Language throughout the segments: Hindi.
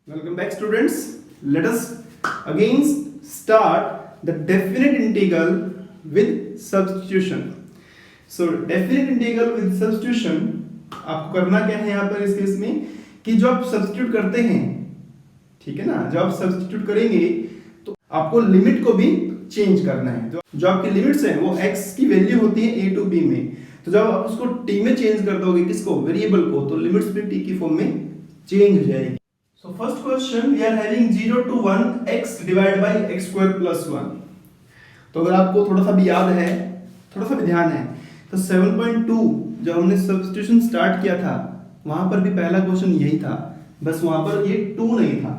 Welcome back, students. Let us again start the definite integral with substitution. So definite integral with substitution आपको करना क्या है यहाँ पर इस केस में कि जो आप सब्स्टिट्यूट करते हैं, ठीक है ना, जो आप सब्स्टिट्यूट करेंगे तो आपको लिमिट को भी चेंज करना है। जो आपकी लिमिट्स हैं वो x की वैल्यू होती है a टू b में, तो जब आप उसको t में चेंज कर दोगे, किसको, वेरिएबल को, तो लिमिट्स भी t की फॉर्म में चेंज हो जाएगी। So first question we are having 0 to 1 x divided by x square plus 1। तो अगर आपको थोड़ा सा भी याद है, थोड़ा सा भी ध्यान है, तो 7.2 जब हमने सब्स्टिट्यूशन स्टार्ट किया था वहां पर भी पहला क्वेश्चन यही था, बस वहां पर ये 2 नहीं था,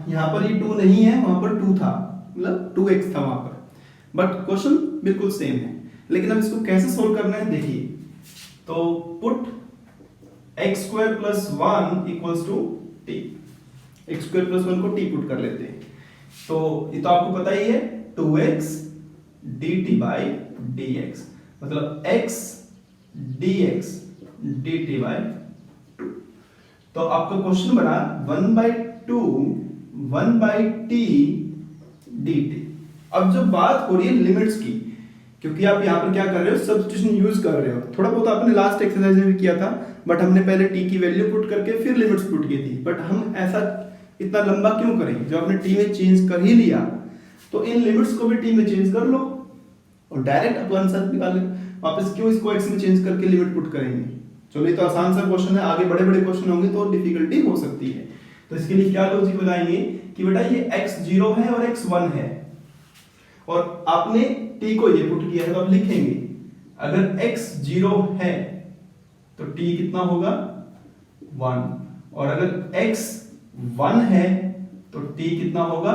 यहाँ पर ये 2 नहीं है, वहां पर 2 था, मतलब 2x था वहां पर, बट क्वेश्चन बिल्कुल सेम है। लेकिन अब इसको कैसे सोल्व करना है देखिए, तो put x square plus 1 equals to t, x square plus 1 को t पुट कर लेते हैं, तो ये तो आपको पता ही है 2x dt बाई dx, मतलब x dx dt बाई 2। तो आपका क्वेश्चन बना 1/2 1/t dt। अब जब बात हो रही है लिमिट्स की, क्योंकि आप यहाँ पर क्या कर रहे हो, सब्स्टिट्यूशन यूज कर रहे हो, थोड़ा बहुत आपने लास्ट एक्सरसाइज में भी किया था, बट हमने पहले t की वैल्यू पुट करके फिर लिमिट्स पुट की थी, बट हम ऐसा इतना लंबा क्यों करें, जो आपने t में चेंज कर ही लिया तो इन लिमिट्स को भी t में चेंज कर लो और डायरेक्ट आप आंसर निकाल लो। वापस क्यों इसको x में चेंज करके लिमिट पुट करेंगे। चलो ये तो आसान सा क्वेश्चन है, आगे बड़े बड़े क्वेश्चन होंगे तो डिफिकल्टी हो सकती है। तो इसके लिए क्या लॉजिक लगाएंगे कि बेटा ये x 0 है और x 1 है, और आपने t को ये पुट किया है, तो आप लिखेंगे अगर x 0 है तो t कितना होगा 1, और अगर x 1 है तो t कितना होगा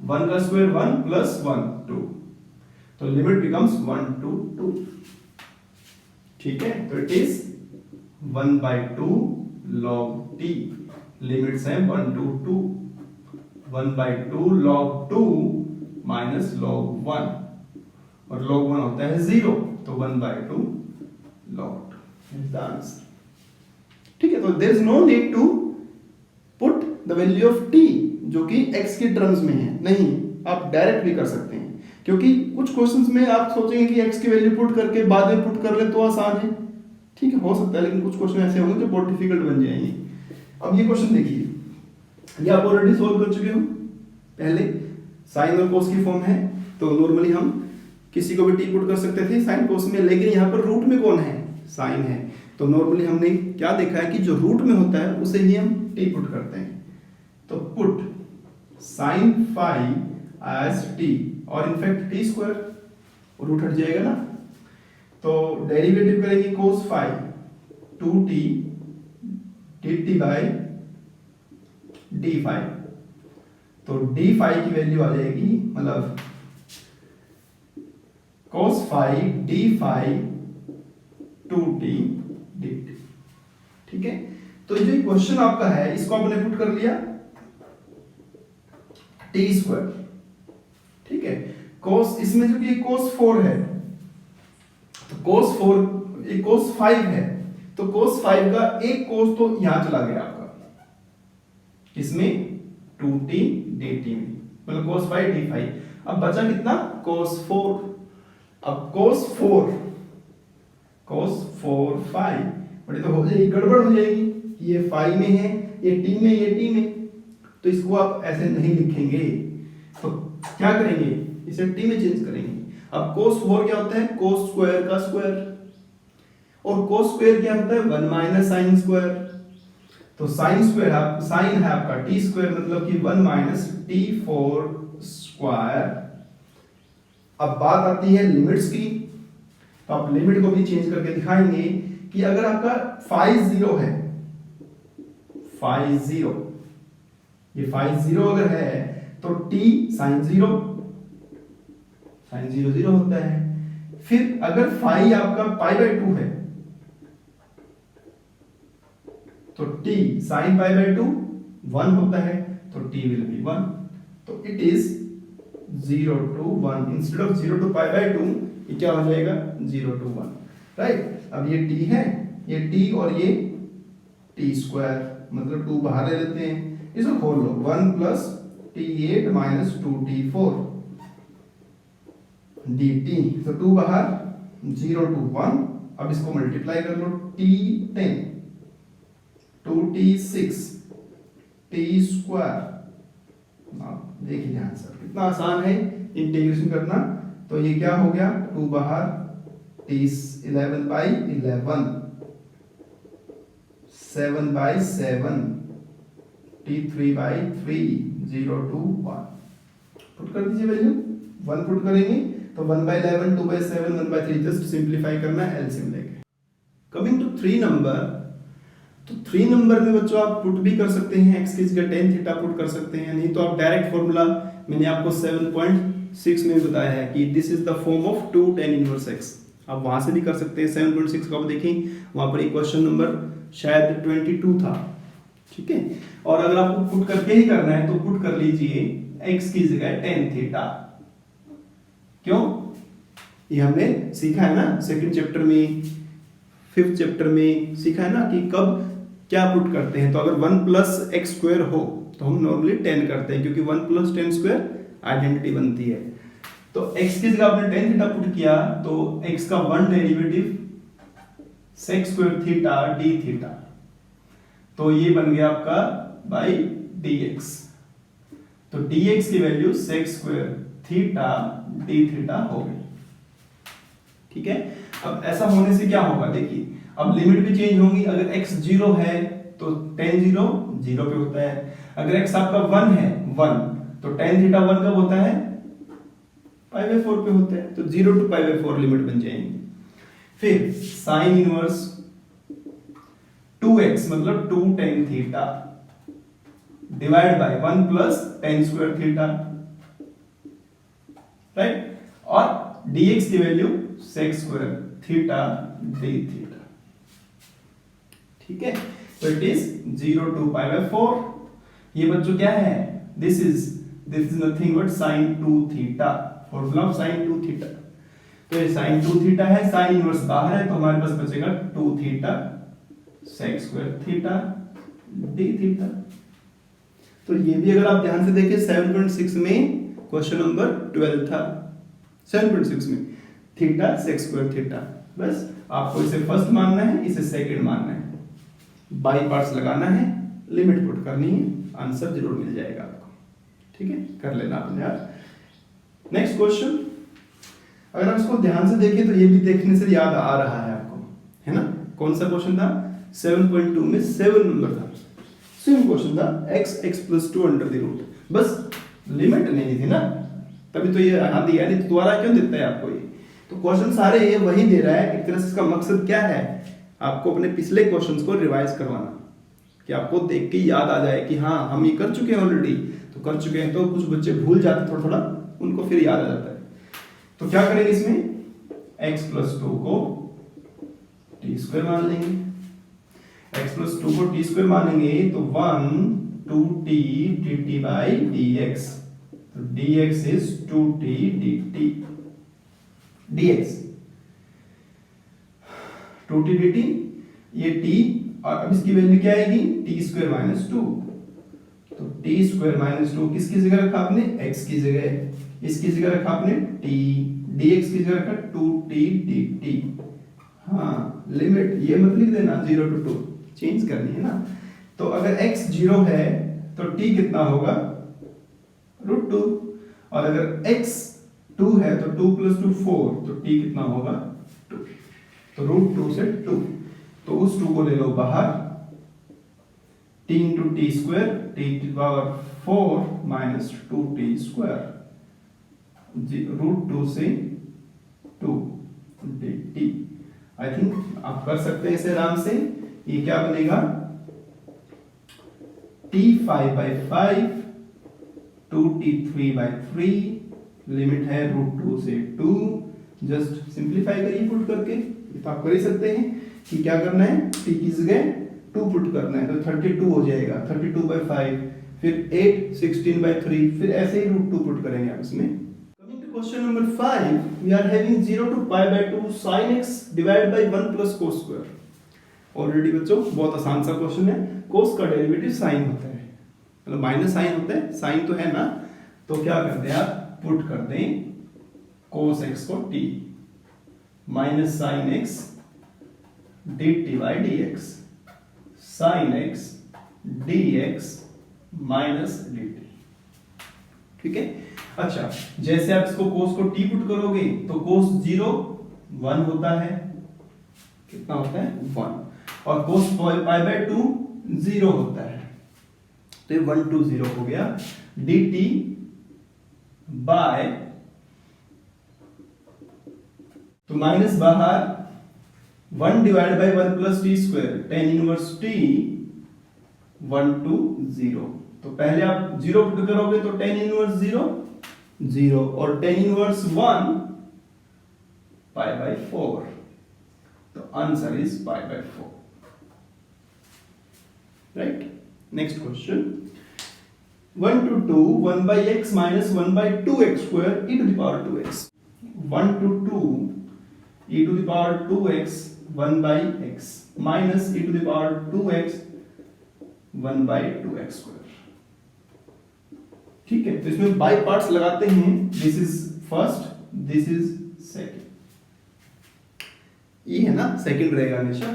1 का स्क्वायर 1 प्लस 1 2, तो लिमिट बिकम्स 1 to 2, ठीक है। तो it is 1/2 log t, limits हैं 1 to 2, 1/2 log 2 माइनस log 1, और log 1 होता है 0, तो 1/2 log 2 is the answer, ठीक है। तो there is no need to put the value of t जो कि x के टर्म्स में है, नहीं, आप डायरेक्ट भी कर सकते हैं, क्योंकि कुछ क्वेश्चंस में आप सोचेंगे कि x की वैल्यू पुट करके बाद में पुट कर ले तो आसान है, ठीक है, हो सकता है, लेकिन कुछ क्वेश्चन ऐसे होंगे जो बहुत डिफिकल्ट बन जाएंगे। अब ये क्वेश्चन देखिए, ये आप ऑलरेडी सोल्व कर चुके हो पहले, साइन और कोस की फॉर्म है, तो नॉर्मली हम किसी को भी टी पुट कर सकते थे साइन कोस में, लेकिन यहाँ पर रूट में कौन है, साइन है, तो नॉर्मली हमने क्या देखा है कि जो रूट में होता है उसे ही हम टी पुट करते हैं। तो put sine phi as t, और इनफैक्ट टी स्क्वायर, रूट हट जाएगा ना, तो डेरिवेटिव करेंगे cos phi 2t dt by d phi, तो डी फाई की वैल्यू आ जाएगी, मतलब cos phi d phi 2t dt, ठीक है। तो जो क्वेश्चन आपका है इसको आपने पुट कर लिया t स्क्वायर, ठीक है, cos, इसमें जो कि cos 4 है, तो cos 4 ये cos 5 है, तो cos 5 का एक cos तो यहां चला गया आपका, इसमें 2t dt में, मतलब cos 5 d 5, अब बचा कितना cos 4, अब cos 4 5, बड़ी तो हो जाएगी, गड़बड़ हो जाएगी, ये 5 में है, ये t में, ये t में, तो इसको आप ऐसे नहीं लिखेंगे, तो क्या करेंगे, इसे t में चेंज करेंगे। अब cos 4 क्या होता है, cos स्क्वायर का स्क्वायर, और cos स्क्वायर क्या होता है 1 माइनस साइन स्क्वायर, तो साइन स्क्वायर, आप साइन है आपका t स्क्वायर, मतलब कि 1 माइनस t4 स्क्वायर। अब बात आती है लिमिट्स की, तो आप लिमिट को भी चेंज करके दिखाएंगे कि अगर आपका फाई 0 है, फाई 0, ये फाई 0 अगर है तो t साइन 0, साइन 0 0 होता है। फिर अगर फाई आपका π/2 है तो t साइन π/2 1 होता है, तो t विल बी 1, तो it is 0 to 1, instead of 0 to π/2 ये क्या हो जाएगा 0 to 1, राइट। अब ये t है, ये t और ये t स्क्वायर मतलब 2 बाहर ले लेते हैं, इसको खोल लो, 1 plus t8 minus 2t4 dt, तो 2 बाहर 0 to 1, अब इसको मल्टीप्लाई कर लो, t10 2t6 t स्क्वायर। देखिए आंसर कितना आसान है इंटीग्रेशन करना। तो ये क्या हो गया, 2 बाहर t11 by 11 7 by 7 t3 by 3 0 to 1, put कर दीजिए वैल्यू, 1 पुट करेंगे तो 1 by 11 2 by 7 1 by 3, just simplify करना है एलसीएम लेके। कमिंग टू 3 नंबर, तो 3 नंबर में बच्चों आप पुट भी कर सकते हैं, x की जगह tan थीटा पुट कर सकते हैं, नहीं तो आप डायरेक्ट फॉर्मूला मैंने आपको 7.6 में बताया है कि this is the form of 2 tan inverse x, आप वहां से भी कर सकते हैं। 7.6 को आप देखें, वहां पर एक क्वेश्चन नंबर शायद 22 था, ठीक है। और अगर आपको पुट करके ही करना है तो पुट कर लीजिए x की जगह tan थीटा। क्यों, ये हमने सीखा है ना सेकंड चैप्टर में, 5th चैप्टर में सीखा है ना कि कब क्या पुट करते हैं। तो अगर 1 प्लस एक्स स्क्वायर हो तो हम नॉर्मली 10 करते हैं, क्योंकि 1 प्लस 10 स्क्वायर आइडेंटिटी बनती है। तो x की जगह आपने tan थीटा पुट किया तो x का 1 derivative sec square theta d theta, तो ये बन गया आपका बाई dx। तो dx की value sec square theta d theta हो गई, ठीक है। अब ऐसा होने से क्या होगा, देखिए अब लिमिट भी चेंज होंगी। अगर x 0 है तो tan 0 0 पे होता है, अगर x आपका 1 है 1 तो tan थीटा 1 कब होता है, π/4 पे होता है, तो 0 to π/4 लिमिट बन जाएंगी। फिर sin इनवर्स 2x मतलब 2 tan theta divide by 1 plus tan square theta, right. और dx की value sec square theta d theta, ठीक है। तो इट इज 0 to π/4। ये बच्चों क्या है, this is nothing but sin 2 theta, formula of sin 2 theta. तो ये sin 2 थीटा है, sin इनवर्स बाहर है, तो हमारे पास बचेगा 2 theta sec square theta d theta. तो ये भी अगर आप ध्यान से देखें 7.6 में क्वेश्चन नंबर 12 था, 7.6 में थीटा sec स्क्वायर थीटा। बस आपको इसे फर्स्ट मानना है, इसे सेकंड मानना है, बाई पार्ट्स लगाना है, लिमिट पुट करनी है, आंसर जरूर मिल जाएगा आपको, ठीक है। कर लेना अपने आप। नेक्स्ट क्वेश्चन, अगर आप इसको ध्यान से देखें तो ये भी देखने से याद आ रहा है आपको, है ना। कौन सा क्वेश्चन था, 7.2 में 7 नंबर था, सेम क्वेश्चन था, x plus 2 under the root. बस लिमिट नहीं थी ना, तभी तो ये यहाँ दिया, नहीं तो दोबारा क्यों देता है आपको ये। तो क्वेश्चन सारे ये वही दे रहा है, एक तरह से इसका मकसद क्या है, आपको अपने पिछले क्वेश्चंस को रिवाइज करवाना, कि आपको देख के याद आ जाए कि हाँ हम ये कर चुके हैं ऑलरेडी, तो कर चुके हैं, तो कुछ बच्चे भूल जाते थोड़ा थोड़ा, उनको फिर याद आ जाता है। तो क्या करेंगे इसमें, x plus 2 को t स्क्वायर मान लेंगे, x plus 2 को t स्क्वायर मानेंगे तो 1 2t dt by dx, तो dx is 2t dt, dx 2t dt, ये t, और अब इसकी वैल्यू क्या आएगी, t स्क्वायर माइनस 2, तो t स्क्वायर माइनस 2 किसकी जगह रखा आपने, x की जगह, इसकी जगह रखा आपने t, dx की जगह रखा 2t dt। हाँ लिमिट ये मत लिख देना 0 to 2, चेंज करनी है ना। तो अगर x 0 है तो t कितना होगा, √2, और अगर x 2 है तो 2 plus 2 4, तो t कितना होगा 2, तो √2 से 2, तो उस 2 को ले लो बाहर, t into t square, t to the power 4 minus 2t square, √2 से 2 dt। आई थिंक आप कर सकते हैं इसे आराम से। ये क्या बनेगा, t5/5 2t3/3, लिमिट है √2 से 2, जस्ट सिंप्लीफाई करिए पुट करके, ये तो आप कर ही सकते हैं कि क्या करना है, t की जगह 2 पुट करना है, तो 32 हो जाएगा, 32/5, फिर 8 16/3, फिर ऐसे ही √2 पुट करेंगे आप इसमें। Coming to question number 5, we are having 0 to π/2 sin x divided by 1 plus cos square. Already बच्चों बहुत आसान सा क्वेश्चन है। कोस का डेरिवेटिव साइन होता है, मतलब माइनस साइन होता है, साइन तो है ना, तो क्या करते हैं आप, पुट कर दें कोस एक्स को t minus sine x dt by D x, sine x dx minus dt। ठीक है। अच्छा, जैसे आप इसको कोस को t पुट करोगे तो कोस 0 1 होता है, कितना होता है 1, और कोस पाई बाय 2 0 होता है, तो ये 1 2 0 हो गया dt बाय, तो माइनस बाहर 1 divide by 1 plus T square tan inverse t 1 2 0। तो पहले आप 0 पुट करोगे तो tan इनवर्स 0 0 और tan इनवर्स 1 पाई बाय 4, तो answer is pi by 4, right. Next question 1 to 2 1 by x minus 1 by 2x square e to the power 2x, 1 to 2 e to the power 2x 1 by x minus e to the power 2x 1 by 2x square। ठीक है, तो इसमें बाय पार्ट्स लगाते हैं, this is first, this is second, ये है ना, सेकंड रहेगा हमेशा।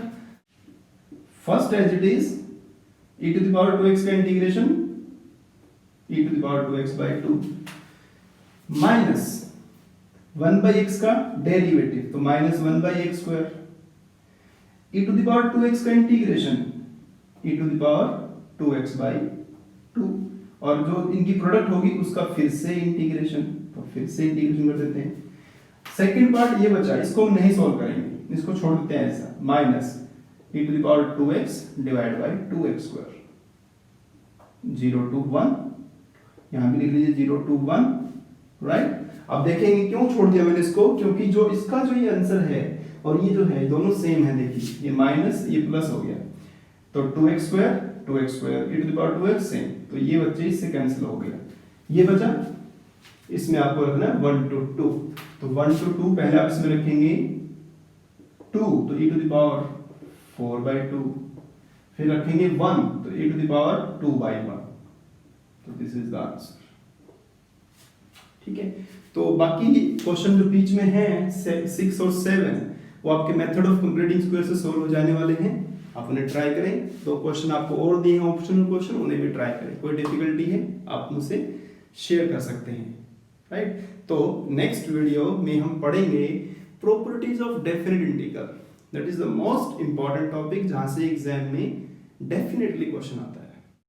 First as it is e to the power 2x का integration e to the power 2x by 2 minus 1 by x का डेरिवेटिव, तो minus 1 by x square, e to the power 2x का integration e to the power 2x by 2, और जो इनकी प्रोडक्ट होगी उसका फिर से इंटीग्रेशन, तो फिर से इंटीग्रेशन कर देते हैं। सेकंड पार्ट ये बचा, इसको हम नहीं सॉल्व करेंगे, इसको छोड़ देते हैं ऐसा, minus e to the power 2x divide by 2x square, 0 to 1, यहां भी लिख लीजिए 0 to 1, राइट। अब देखेंगे क्यों छोड़ दिया मैंने इसको, क्योंकि जो इसका जो ये आंसर है और ये जो है दोनों सेम है, देखिए ये माइनस ये प्लस हो गया, तो 2x square e to the power 2x same, तो ये बच्चे इससे कैंसिल हो गया, ये बचा, इसमें आपको रखना है 1 to 2, तो 1 to 2 पहले आप इसमें रखेंगे 2, तो e to the power 4 by 2, फिर रखेंगे 1, तो e to the power 2 by 1, तो दिस इज द आंसर। ठीक है, तो बाकी क्वेश्चन जो बीच में है 6 और 7 वो आपके मेथड ऑफ कंप्लीटिंग स्क्वायर से सॉल्व हो जाने वाले हैं, आप उन्हें ट्राई करें। दो क्वेश्चन आपको और दिए हैं ऑप्शनल क्वेश्चन, उन्हें भी ट्राई करें, कोई डिफिकल्टी है आप मुझसे शेयर कर सकते हैं, राइट। तो नेक्स्ट वीडियो में हम पढ़ेंगे properties of definite integral, that is the most important topic, जहां से एग्जाम में डेफिनेटली क्वेश्चन आता है।